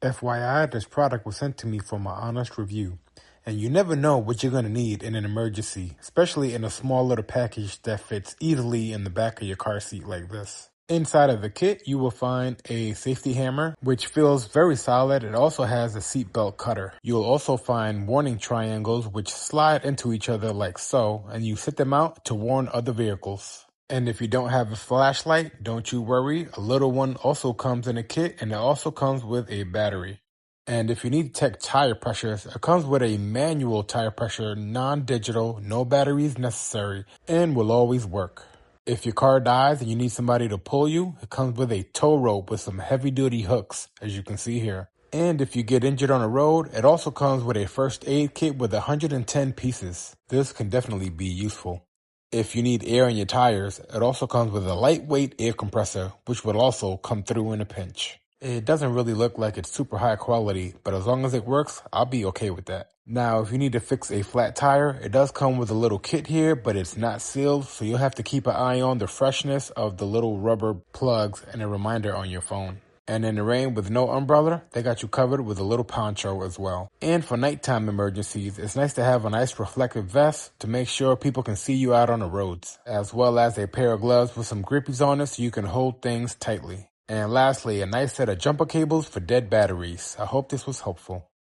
FYI, this product was sent to me for my honest review. And you never know what you're going to need in an emergency, especially in a small little package that fits easily in the back of your car seat like this. Inside of the kit, you will find a safety hammer, which feels very solid. It also has a seatbelt cutter. You'll also find warning triangles, which slide into each other like so, and you set them out to warn other vehicles. And if you don't have a flashlight, don't you worry. A little one also comes in a kit, and it also comes with a battery. And if you need to check tire pressures, it comes with a manual tire pressure, non-digital, no batteries necessary, and will always work. If your car dies and you need somebody to pull you, it comes with a tow rope with some heavy-duty hooks, as you can see here. And if you get injured on the road, it also comes with a first aid kit with 110 pieces. This can definitely be useful. If you need air in your tires, it also comes with a lightweight air compressor, which will also come through in a pinch. It doesn't really look like it's super high quality, but as long as it works, I'll be okay with that. Now, if you need to fix a flat tire, it does come with a little kit here, but it's not sealed, so you'll have to keep an eye on the freshness of the little rubber plugs and a reminder on your phone. And in the rain with no umbrella, they got you covered with a little poncho as well. And for nighttime emergencies, it's nice to have a nice reflective vest to make sure people can see you out on the roads, as well as a pair of gloves with some grippies on it so you can hold things tightly. And lastly, a nice set of jumper cables for dead batteries. I hope this was helpful.